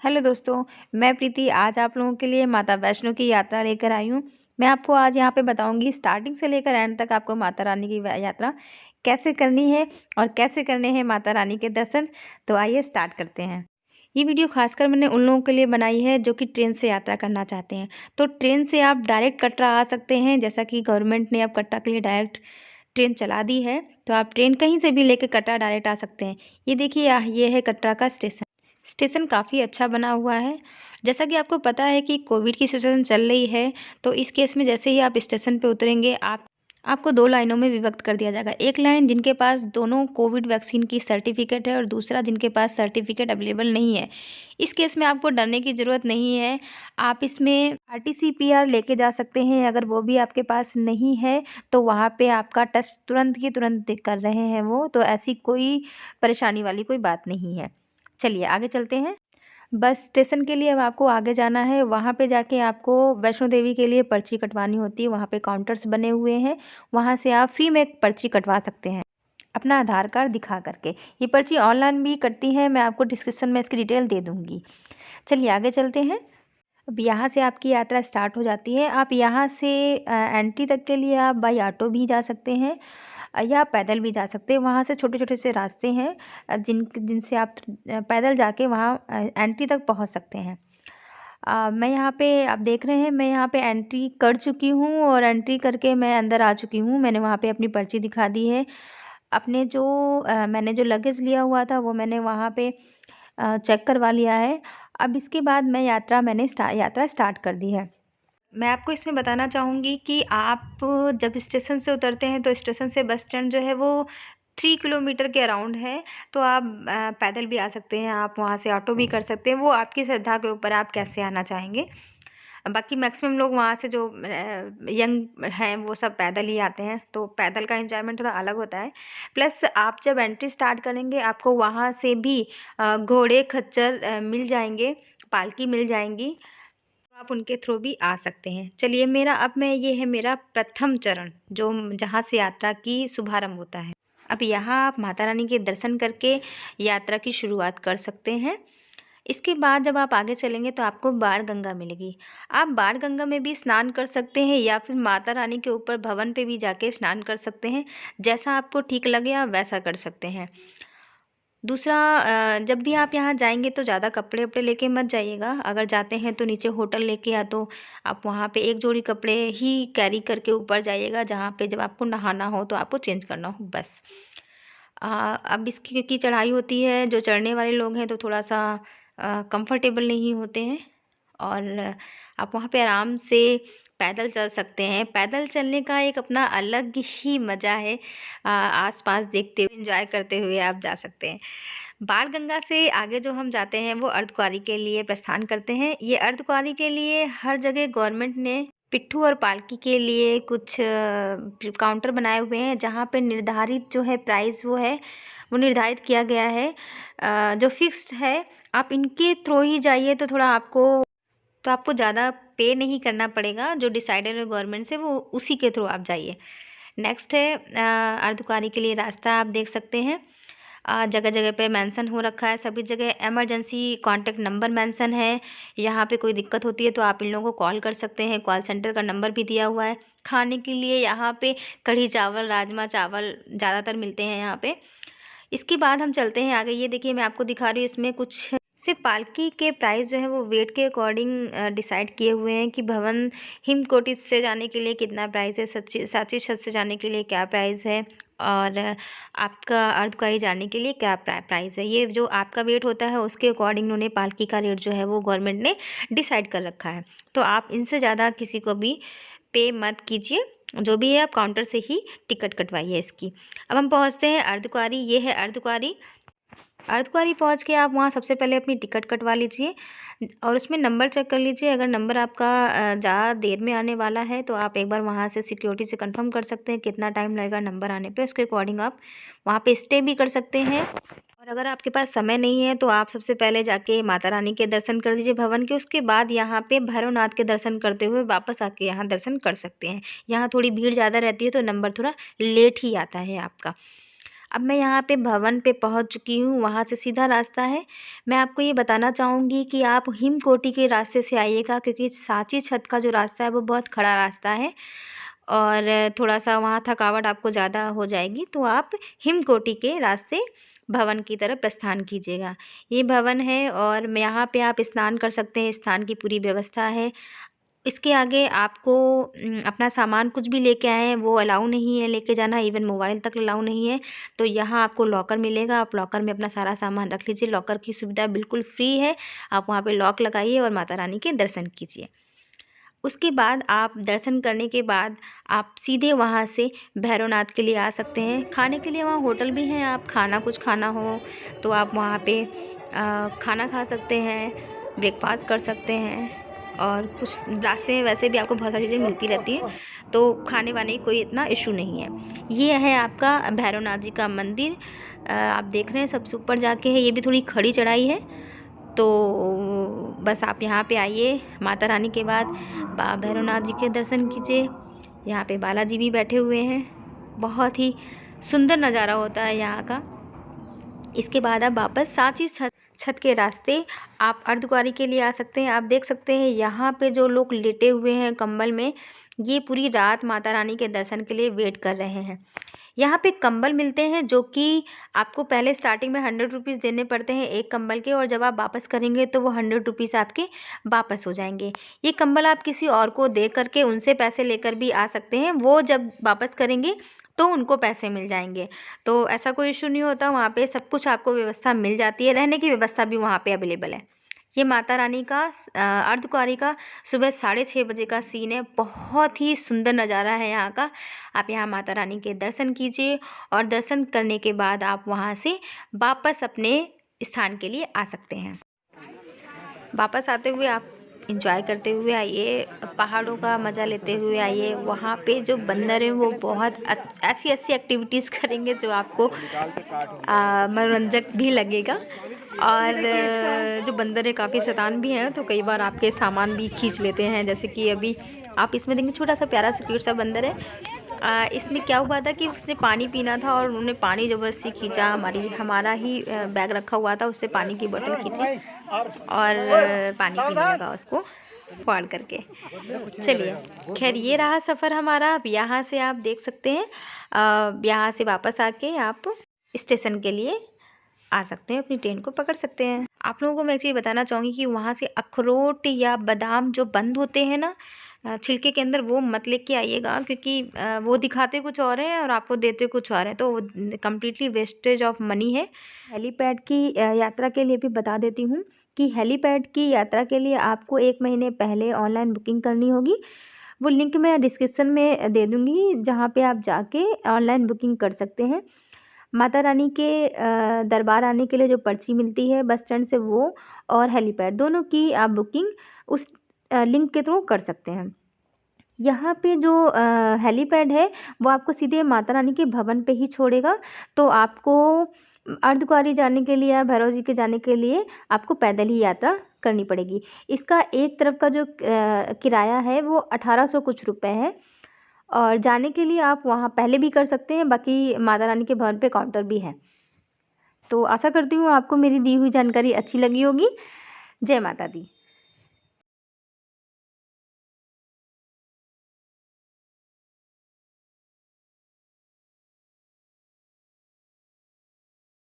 Hello दोस्तों, मैं प्रीति आज आप लोगों के लिए माता वैष्णो की यात्रा लेकर आई हूँ। मैं आपको आज यहाँ पे बताऊँगी स्टार्टिंग से लेकर एंड तक आपको माता रानी की यात्रा कैसे करनी है और कैसे करने हैं माता रानी के दर्शन। तो आइए स्टार्ट करते हैं। ये वीडियो खासकर मैंने उन लोगों के लिए बनाई है जो कि ट्रेन से यात्रा करना चाहते हैं। तो ट्रेन से आप डायरेक्ट कटरा आ सकते हैं, जैसा कि गवर्नमेंट ने अब कटरा के लिए डायरेक्ट ट्रेन चला दी है। तो आप ट्रेन कहीं से भी लेकर कटरा डायरेक्ट आ सकते हैं। ये देखिए, ये है कटरा का स्टेशन। स्टेशन काफ़ी अच्छा बना हुआ है। जैसा कि आपको पता है कि कोविड की सिचुएशन चल रही है, तो इस केस में जैसे ही आप स्टेशन पे उतरेंगे, आपको 2 लाइनों में विभक्त कर दिया जाएगा। एक लाइन जिनके पास दोनों कोविड वैक्सीन की सर्टिफ़िकेट है और दूसरा जिनके पास सर्टिफ़िकेट अवेलेबल नहीं है। इस केस में आपको डरने की ज़रूरत नहीं है। आप इसमें आरटीसीपीआर लेके जा सकते हैं। अगर वो भी आपके पास नहीं है, तो वहाँ पे आपका टेस्ट तुरंत की तुरंत कर रहे हैं वो, तो ऐसी कोई परेशानी वाली कोई बात नहीं है। चलिए आगे चलते हैं। बस स्टेशन के लिए अब आपको आगे जाना है। वहाँ पे जाके आपको वैष्णो देवी के लिए पर्ची कटवानी होती है। वहाँ पे काउंटर्स बने हुए हैं। वहाँ से आप फ्री में एक पर्ची कटवा सकते हैं, अपना आधार कार्ड दिखा करके। ये पर्ची ऑनलाइन भी कटती है, मैं आपको डिस्क्रिप्शन में इसकी डिटेल दे दूँगी। चलिए आगे चलते हैं। अब यहाँ से आपकी यात्रा स्टार्ट हो जाती है। आप यहाँ से एंट्री तक के लिए आप बाई ऑटो भी जा सकते हैं, या पैदल भी जा सकते हैं। वहाँ से छोटे-छोटे से रास्ते हैं, जिनसे आप पैदल जाके वहाँ एंट्री तक पहुँच सकते हैं। मैं यहाँ पे आप देख रहे हैं, मैं यहाँ पे एंट्री कर चुकी हूँ और एंट्री करके मैं अंदर आ चुकी हूँ। मैंने वहाँ पे अपनी पर्ची दिखा दी है। अपने जो मैंने जो लगेज लिया हुआ था वो मैंने वहाँ पे चेक करवा लिया है। अब इसके बाद मैंने यात्रा स्टार्ट कर दी है। मैं आपको इसमें बताना चाहूँगी कि आप जब स्टेशन से उतरते हैं, तो स्टेशन से बस स्टैंड जो है वो 3 किलोमीटर के अराउंड है। तो आप पैदल भी आ सकते हैं, आप वहाँ से ऑटो भी कर सकते हैं। वो आपकी श्रद्धा के ऊपर आप कैसे आना चाहेंगे। बाकी मैक्सिमम लोग वहाँ से जो यंग हैं वो सब पैदल ही आते हैं, तो पैदल का एन्जॉयमेंट थोड़ा अलग होता है। प्लस आप जब एंट्री स्टार्ट करेंगे, आपको वहाँ से भी घोड़े, खच्चर मिल जाएँगे, पालकी मिल जाएँगी। आप उनके थ्रू भी आ सकते हैं। चलिए ये है मेरा प्रथम चरण, जो जहाँ से यात्रा की शुभारंभ होता है। अब यहाँ आप माता रानी के दर्शन करके यात्रा की शुरुआत कर सकते हैं। इसके बाद जब आप आगे चलेंगे तो आपको बाण गंगा मिलेगी। आप बाण गंगा में भी स्नान कर सकते हैं, या फिर माता रानी के ऊपर भवन पे भी जाके स्नान कर सकते हैं। जैसा आपको ठीक लगे आप वैसा कर सकते हैं। दूसरा, जब भी आप यहाँ जाएँगे तो ज़्यादा कपड़े-वपड़े लेके मत जाइएगा। अगर जाते हैं तो नीचे होटल लेके, या तो आप वहाँ पे एक जोड़ी कपड़े ही कैरी करके ऊपर जाइएगा, जहाँ पे जब आपको नहाना हो तो आपको चेंज करना हो बस। अब इसकी क्योंकि चढ़ाई होती है, जो चढ़ने वाले लोग हैं तो थोड़ा-सा कंफर्टेबल नहीं होते हैं, और आप वहाँ पे आराम से पैदल चल सकते हैं। पैदल चलने का एक अपना अलग ही मज़ा है। आस-पास देखते हुए, एन्जॉय करते हुए आप जा सकते हैं। बाणगंगा से आगे जो हम जाते हैं वो अर्धकुँवारी के लिए प्रस्थान करते हैं। ये अर्धकुँवारी के लिए हर जगह गवर्नमेंट ने पिट्ठू और पालकी के लिए कुछ काउंटर बनाए हुए हैं, जहाँ पे निर्धारित जो है प्राइस वो निर्धारित किया गया है, जो फिक्स्ड है। आप इनके थ्रू ही जाइए तो आपको ज़्यादा पे नहीं करना पड़ेगा। जो डिसाइडेड है गवर्नमेंट से, वो उसी के थ्रू आप जाइए। नेक्स्ट है अर्धकुँवारी के लिए रास्ता आप देख सकते हैं। जगह-जगह पे मेंशन हो रखा है, सभी जगह इमरजेंसी कॉन्टैक्ट नंबर मेंशन है। यहाँ पे कोई दिक्कत होती है तो आप इन लोगों को कॉल कर सकते हैं, कॉल सेंटर का नंबर भी दिया हुआ है। खाने के लिए यहाँ पे कढ़ी चावल, राजमा चावल ज़्यादातर मिलते हैं यहाँ पे। इसके बाद हम चलते हैं आगे। ये देखिए, मैं आपको दिखा रही हूँ, इसमें कुछ सिर्फ पालकी के प्राइस जो है वो वेट के अकॉर्डिंग डिसाइड किए हुए हैं कि भवन हिमकोटी से जाने के लिए कितना प्राइस है, सांची छत से जाने के लिए क्या प्राइस है, और आपका अर्धकुँवारी जाने के लिए क्या प्राइस है। ये जो आपका वेट होता है उसके अकॉर्डिंग उन्होंने पालकी का रेट जो है वो गवर्नमेंट ने डिसाइड कर रखा है। तो आप इनसे ज़्यादा किसी को भी पे मत कीजिए, जो भी है आप काउंटर से ही टिकट कटवाइए इसकी। अब हम पहुँचते हैं अर्धकुँवारी। ये है अर्धकुँवारी। अर्धकुँवारी पहुँच के आप वहाँ सबसे पहले अपनी टिकट कटवा लीजिए, और उसमें नंबर चेक कर लीजिए। अगर नंबर आपका ज़्यादा देर में आने वाला है तो आप एक बार वहाँ से सिक्योरिटी से कंफर्म कर सकते हैं कितना टाइम लगेगा नंबर आने पे। उसके अकॉर्डिंग आप वहाँ पे स्टे भी कर सकते हैं। और अगर आपके पास समय नहीं है तो आप सबसे पहले जाके माता रानी के दर्शन कर लीजिए भवन के। उसके बाद यहाँ पे भैरवनाथ के दर्शन करते हुए वापस आके यहाँ दर्शन कर सकते हैं। यहाँ थोड़ी भीड़ ज़्यादा रहती है तो नंबर थोड़ा लेट ही आता है आपका। अब मैं यहाँ पे भवन पे पहुँच चुकी हूँ, वहाँ से सीधा रास्ता है। मैं आपको ये बताना चाहूँगी कि आप हिमकोटी के रास्ते से आइएगा, क्योंकि सांची छत का जो रास्ता है वो बहुत खड़ा रास्ता है और थोड़ा-सा वहाँ थकावट आपको ज़्यादा हो जाएगी, तो आप हिमकोटी के रास्ते भवन की तरफ प्रस्थान कीजिएगा। ये भवन है और यहाँ पे आप स्नान कर सकते हैं, स्नान की पूरी व्यवस्था है। इसके आगे आपको अपना सामान कुछ भी लेके आएँ हैं वो अलाउ नहीं है लेके जाना, इवन मोबाइल तक अलाउ नहीं है। तो यहाँ आपको लॉकर मिलेगा, आप लॉकर में अपना सारा सामान रख लीजिए। लॉकर की सुविधा बिल्कुल फ्री है, आप वहाँ पे लॉक लगाइए और माता रानी के दर्शन कीजिए। उसके बाद आप दर्शन करने के बाद आप सीधे वहाँ से भैरवनाथ के लिए आ सकते हैं। खाने के लिए वहाँ होटल भी हैं, आप कुछ खाना हो तो आप वहाँ पे खाना खा सकते हैं, ब्रेकफ़ास्ट कर सकते हैं और कुछ रास्ते में वैसे भी आपको बहुत सारी चीज़ें मिलती रहती हैं, तो खाने-वाने की कोई इतना इश्यू नहीं है। ये है आपका भैरवनाथ जी का मंदिर, आप देख रहे हैं सबसे ऊपर जाके है, ये भी थोड़ी खड़ी चढ़ाई है। तो बस आप यहाँ पे आइए, माता रानी के बाद भैरवनाथ जी के दर्शन कीजिए। यहाँ पे बालाजी भी बैठे हुए हैं, बहुत ही सुंदर नज़ारा होता है यहाँ का। इसके बाद आप वापस सांची छत के रास्ते आप अर्धकुंवारी के लिए आ सकते हैं। आप देख सकते हैं यहाँ पे जो लोग लेटे हुए हैं कंबल में, ये पूरी रात माता रानी के दर्शन के लिए वेट कर रहे हैं। यहाँ पे कंबल मिलते हैं जो कि आपको पहले स्टार्टिंग में 100 रुपीज़ देने पड़ते हैं एक कंबल के, और जब आप वापस करेंगे तो वो 100 रुपीज़ आपके वापस हो जाएंगे। ये कंबल आप किसी और को दे करके उनसे पैसे लेकर भी आ सकते हैं, वो जब वापस करेंगे तो उनको पैसे मिल जाएंगे। तो ऐसा कोई इशू नहीं होता, वहाँ पे सब कुछ आपको व्यवस्था मिल जाती है, रहने की व्यवस्था भी वहाँ पे अवेलेबल है। ये माता रानी का अर्धकुंवारी का सुबह 6:30 बजे का सीन है, बहुत ही सुंदर नज़ारा है यहाँ का। आप यहाँ माता रानी के दर्शन कीजिए और दर्शन करने के बाद आप वहाँ से वापस अपने स्थान के लिए आ सकते हैं। वापस आते हुए आप इंजॉय करते हुए आइए, पहाड़ों का मज़ा लेते हुए आइए। वहाँ पे जो बंदर हैं वो बहुत ऐसी एक्टिविटीज़ करेंगे जो आपको मनोरंजक भी लगेगा, और जो बंदर है काफ़ी शैतान भी हैं, तो कई बार आपके सामान भी खींच लेते हैं। जैसे कि अभी आप इसमें देखेंगे छोटा सा प्यारा सा क्यूट सा बंदर है। इसमें क्या हुआ था कि उसने पानी पीना था और उन्होंने पानी ज़बरदस्ती खींचा, हमारा ही बैग रखा हुआ था, उससे पानी की बोतल खींची और पानी पीने लगा उसको फाड़ करके। चलिए, खैर ये रहा सफ़र हमारा। अब यहाँ से आप देख सकते हैं, यहाँ से वापस आके आप स्टेशन के लिए आ सकते हैं, अपनी ट्रेन को पकड़ सकते हैं। आप लोगों को मैं एक चीज़ बताना चाहूँगी कि वहाँ से अखरोट या बादाम जो बंद होते हैं ना छिलके के अंदर, वो मत लेके आइएगा, क्योंकि वो दिखाते कुछ और हैं और आपको देते कुछ और हैं, तो वो कम्प्लीटली वेस्टेज ऑफ मनी है। हेलीपैड की यात्रा के लिए भी बता देती हूँ कि हेलीपैड की यात्रा के लिए आपको 1 महीने पहले ऑनलाइन बुकिंग करनी होगी। वो लिंक मैं डिस्क्रिप्शन में दे दूँगी, जहाँ पे आप जाके ऑनलाइन बुकिंग कर सकते हैं। माता रानी के दरबार आने के लिए जो पर्ची मिलती है बस स्टैंड से, वो और हेलीपैड दोनों की आप बुकिंग उस लिंक के थ्रू कर सकते हैं। यहाँ पे जो हेलीपैड है वो आपको सीधे माता रानी के भवन पे ही छोड़ेगा, तो आपको अर्धकुंवारी जाने के लिए या भैरव जी के जाने के लिए आपको पैदल ही यात्रा करनी पड़ेगी। इसका एक तरफ का जो किराया है वो 1800 कुछ रुपए है, और जाने के लिए आप वहाँ पहले भी कर सकते हैं, बाकी माता रानी के भवन पे काउंटर भी है। तो आशा करती हूँ आपको मेरी दी हुई जानकारी अच्छी लगी होगी। जय माता दी।